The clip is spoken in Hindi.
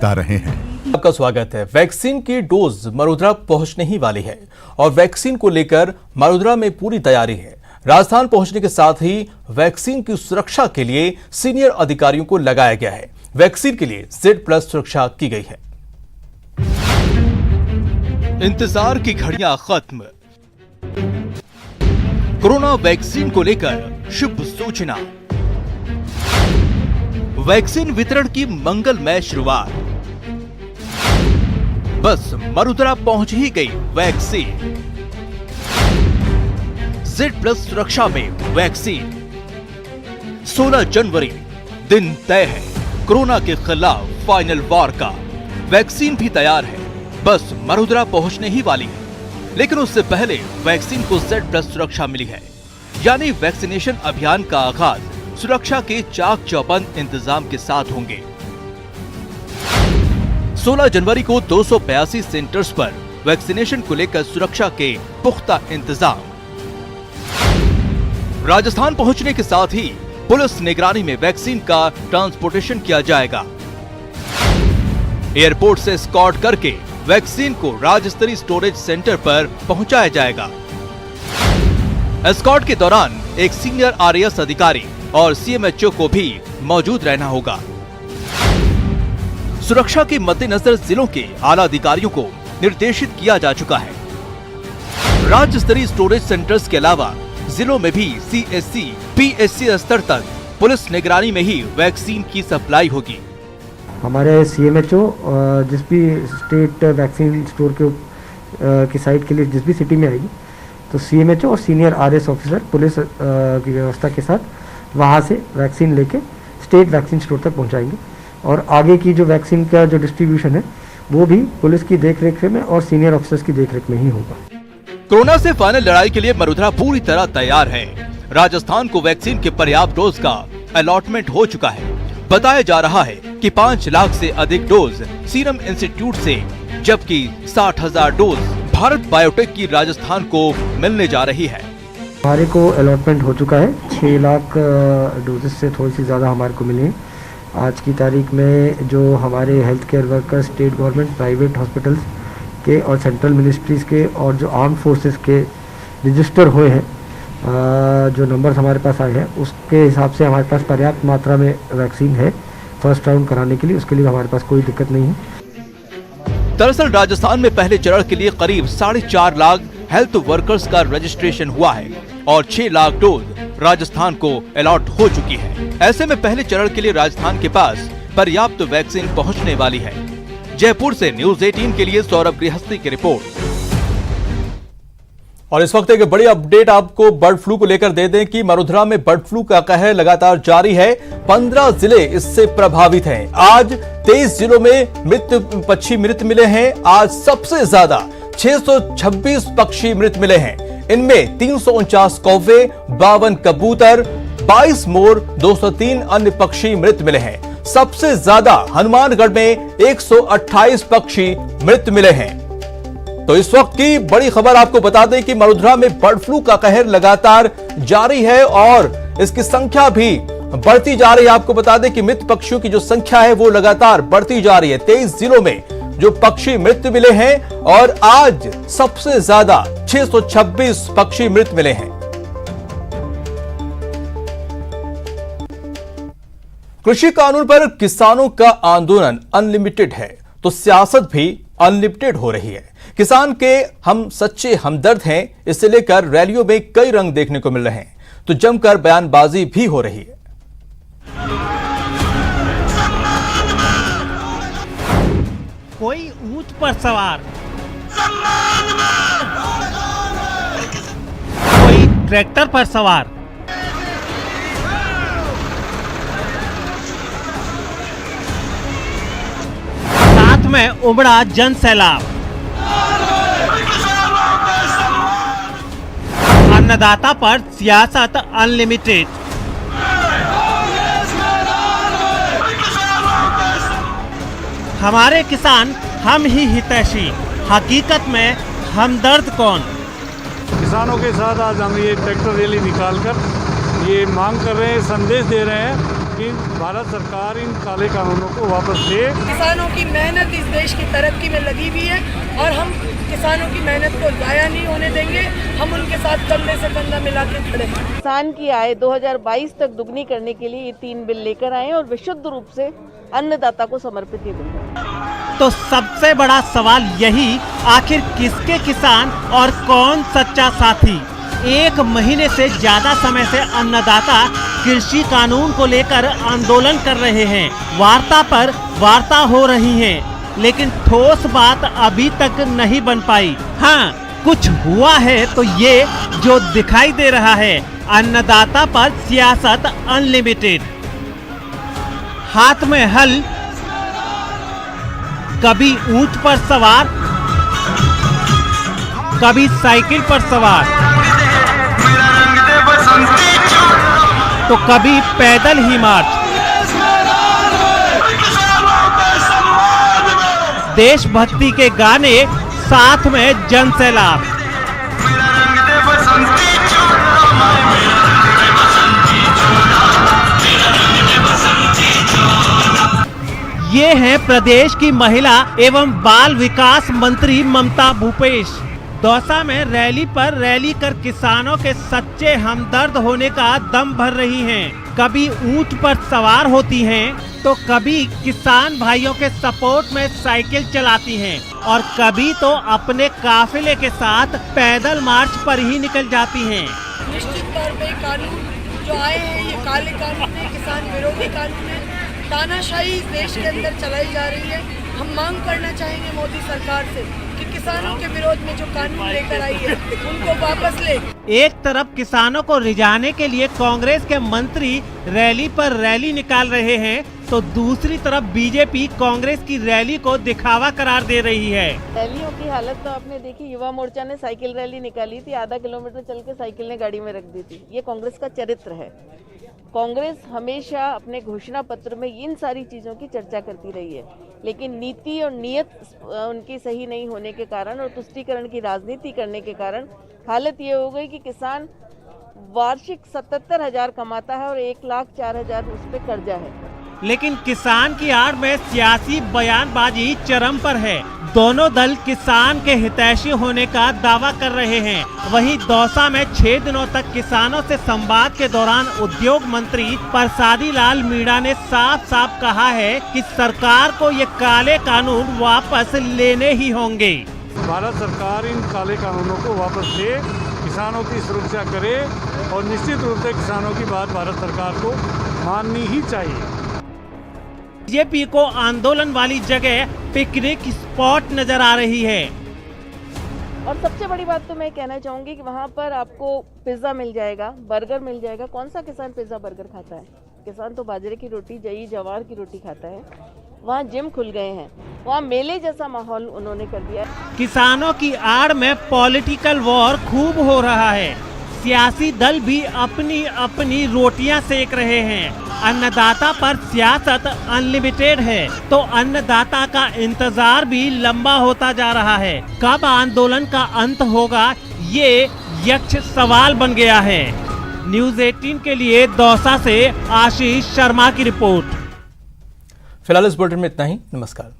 बता रहे हैं। आपका स्वागत है। वैक्सीन की डोज मरोदरा पहुंचने ही वाली है और वैक्सीन को लेकर मरोदरा में पूरी तैयारी है। राजस्थान पहुंचने के साथ ही वैक्सीन की सुरक्षा के लिए सीनियर अधिकारियों को लगाया गया है। वैक्सीन के लिए Z+ सुरक्षा की गई है। इंतजार की घड़ियां खत्म। कोरोना वैक्सीन को लेकर शुभ सूचना। वैक्सीन वितरण की मंगलमय शुरुआत। बस मरोदरा पहुंच ही गई वैक्सीन। Z+ सुरक्षा में वैक्सीन। 16 जनवरी दिन तय है कोरोना के खिलाफ फाइनल वॉर का। वैक्सीन भी तैयार है, बस मरोदरा पहुंचने ही वाली है। लेकिन उससे पहले वैक्सीन को Z+ सुरक्षा मिली है, यानी वैक्सीनेशन अभियान का आगाज सुरक्षा के चाक चौबंद इंतजाम के साथ होंगे। 16 जनवरी को 282 सेंटर्स पर वैक्सीनेशन को लेकर सुरक्षा के पुख्ता इंतजाम। राजस्थान पहुंचने के साथ ही पुलिस निगरानी में वैक्सीन का ट्रांसपोर्टेशन किया जाएगा। एयरपोर्ट से एस्कॉर्ट करके वैक्सीन को राज्य स्तरीय स्टोरेज सेंटर पर पहुंचाया जाएगा। एस्कॉर्ट के दौरान एक सीनियर RAS अधिकारी और CMHO को भी मौजूद रहना होगा। सुरक्षा के मद्देनजर जिलों के आला अधिकारियों को निर्देशित किया जा चुका है। राज्य स्तरीय स्टोरेज सेंटर्स के अलावा जिलों में भी CSC, PSC स्तर तक पुलिस निगरानी में ही वैक्सीन की सप्लाई होगी। हमारे CMHO जिस भी स्टेट वैक्सीन स्टोर की साइट के लिए जिस भी सिटी में आएगी, तो CMHO और सीनियर RAS ऑफिसर पुलिस की व्यवस्था के साथ वहाँ से वैक्सीन लेके स्टेट वैक्सीन स्टोर तक पहुँचाएंगे। और आगे की जो वैक्सीन का जो डिस्ट्रीब्यूशन है वो भी पुलिस की देखरेख में और सीनियर ऑफिसर्स की देखरेख में ही होगा। कोरोना से फाइनल लड़ाई के लिए मरोदरा पूरी तरह तैयार है। राजस्थान को वैक्सीन के पर्याप्त डोज का अलॉटमेंट हो चुका है। बताया जा रहा है कि 5 लाख से अधिक डोज सीरम इंस्टीट्यूट से, जबकि 60,000 डोज भारत बायोटेक की राजस्थान को मिलने जा रही है। हमारे को अलॉटमेंट हो चुका है। 6 लाख डोजेस से थोड़ी सी ज़्यादा हमारे को मिले हैं। आज की तारीख में जो हमारे health care workers state government, private hospitals के और सेंट्रल मिनिस्ट्रीज़ के और जो आर्म फोर्सेस के रजिस्टर हुए हैं, जो नंबर्स हमारे पास आए हैं, उसके हिसाब से हमारे पास पर्याप्त मात्रा में वैक्सीन है फर्स्ट राउंड कराने के लिए। उसके लिए हमारे पास कोई दिक्कत नहीं है। दरअसल राजस्थान में पहले चरण के लिए करीब 4.5 लाख हेल्थ वर्कर्स का रजिस्ट्रेशन हुआ है और 6 लाख डोज राजस्थान को अलॉट हो चुकी है। ऐसे में पहले चरण के लिए राजस्थान के पास पर्याप्त वैक्सीन पहुंचने वाली है। जयपुर से न्यूज़ 18 के लिए सौरभ गृहस्थी की रिपोर्ट। और इस वक्त एक बड़ी अपडेट आपको बर्ड फ्लू को लेकर दे दें कि मरोदरा में बर्ड फ्लू का कहर लगातार जारी है। 15 जिले इससे प्रभावित हैं। आज 23 जिलों में पक्षी मृत मिले हैं। आज सबसे ज्यादा 626 पक्षी मृत मिले हैं। इनमें 349 कौवे, 52 कबूतर, 22 मोर, 203 अन्य पक्षी मृत मिले हैं। सबसे ज्यादा हनुमानगढ़ में 128 पक्षी मृत मिले हैं। तो इस वक्त की बड़ी खबर आपको बता दें कि मरोदरा में बर्ड फ्लू का कहर लगातार जारी है और इसकी संख्या भी बढ़ती जा रही है। आपको बता दें कि मृत पक्षियों की जो संख्या है वो लगातार बढ़ती जा रही है। 23 जिलों में जो पक्षी मृत मिले हैं और आज सबसे ज्यादा 626 पक्षी मृत मिले हैं। कृषि कानून पर किसानों का आंदोलन अनलिमिटेड है तो सियासत भी अनलिमिटेड हो रही है। किसान के हम सच्चे हमदर्द हैं, इसे लेकर रैलियों में कई रंग देखने को मिल रहे हैं, तो जमकर बयानबाजी भी हो रही है। कोई ऊंट पर सवार, कोई ट्रैक्टर पर सवार, साथ में उमड़ा जन सैलाब। अन्नदाता पर सियासत अनलिमिटेड। हमारे किसान हम ही हितैषी, हकीकत में हमदर्द कौन। किसानों के साथ आज हम ये ट्रैक्टर रैली निकालकर ये मांग कर रहे हैं, संदेश दे रहे हैं कि भारत सरकार इन काले कानूनों को वापस ले। किसानों की मेहनत इस देश की तरक्की में लगी हुई है और हम किसानों की मेहनत को जाया नहीं होने देंगे। हम उनके साथ कंधे से कंधा मिला के खड़े हैं। किसान की आय 2022 तक दुगनी करने के लिए ये 3 बिल लेकर आए और विशुद्ध रूप से अन्नदाता को समर्पित ये बिल है। तो सबसे बड़ा सवाल यही, आखिर किसके किसान और कौन सच्चा साथी? 1 महीने से ज्यादा समय से अन्नदाता कृषि कानून को लेकर आंदोलन कर रहे हैं। वार्ता पर वार्ता हो रही है, लेकिन ठोस बात अभी तक नहीं बन पाई। हाँ, कुछ हुआ है तो ये जो दिखाई दे रहा है, अन्नदाता पर सियासत अनलिमिटेड। हाथ में हल, कभी ऊंट पर सवार, कभी साइकिल पर सवार, तो कभी पैदल ही मार्च। देशभक्ति के गाने, साथ में जन सैलाब। ये है प्रदेश की महिला एवं बाल विकास मंत्री ममता भूपेश। दौसा में रैली पर रैली कर किसानों के सच्चे हमदर्द होने का दम भर रही हैं। कभी ऊंट पर सवार होती हैं, तो कभी किसान भाइयों के सपोर्ट में साइकिल चलाती हैं और कभी तो अपने काफिले के साथ पैदल मार्च पर ही निकल जाती हैं। निश्चित तौर पे कानून जो आए हैं ये काले कानून है, किसान विरोधी कानून है। तानाशाही इस देश के अंदर चलाई जा रही है। हम मांग करना चाहेंगे मोदी सरकार से कि किसानों के विरोध में जो कानून लेकर आई है उनको वापस ले। एक तरफ किसानों को रिझाने के लिए कांग्रेस के मंत्री रैली पर रैली निकाल रहे हैं, तो दूसरी तरफ बीजेपी कांग्रेस की रैली को दिखावा करार दे रही है। रैलियों की हालत तो आपने देखी। युवा मोर्चा ने साइकिल रैली निकाली थी, आधा किलोमीटर चल के साइकिल ने गाड़ी में रख दी थी। ये कांग्रेस का चरित्र है। कांग्रेस हमेशा अपने घोषणा पत्र में इन सारी चीज़ों की चर्चा करती रही है, लेकिन नीति और नियत उनकी सही नहीं होने के कारण और तुष्टीकरण की राजनीति करने के कारण हालत ये हो गई कि किसान वार्षिक 77,000 कमाता है और 1,04,000 उस पर कर्जा है। लेकिन किसान की आड़ में सियासी बयानबाजी चरम पर है। दोनों दल किसान के हितैषी होने का दावा कर रहे हैं। वहीं दौसा में 6 दिनों तक किसानों से संवाद के दौरान उद्योग मंत्री प्रसादी लाल मीणा ने साफ साफ कहा है कि सरकार को ये काले कानून वापस लेने ही होंगे। भारत सरकार इन काले कानूनों को वापस ले, किसानों की सुरक्षा करे और निश्चित रूप से किसानों की बात भारत सरकार को माननी ही चाहिए। बीजेपी को आंदोलन वाली जगह पिकनिक स्पॉट नजर आ रही है। और सबसे बड़ी बात तो मैं कहना चाहूंगी कि वहाँ पर आपको पिज्जा मिल जाएगा, बर्गर मिल जाएगा। कौन सा किसान पिज्जा बर्गर खाता है? किसान तो बाजरे की रोटी, जई जवार की रोटी खाता है। वहाँ जिम खुल गए हैं, वहाँ मेले जैसा माहौल उन्होंने कर दिया है। किसानों की आड़ में पॉलिटिकल वॉर खूब हो रहा है। सियासी दल भी अपनी अपनी रोटियां सेक रहे हैं। अन्नदाता पर सियासत अनलिमिटेड है, तो अन्नदाता का इंतजार भी लंबा होता जा रहा है। कब आंदोलन का अंत होगा, ये यक्ष सवाल बन गया है। न्यूज़ 18 के लिए दौसा से आशीष शर्मा की रिपोर्ट। फिलहाल इस बुलेटिन में इतना ही। नमस्कार।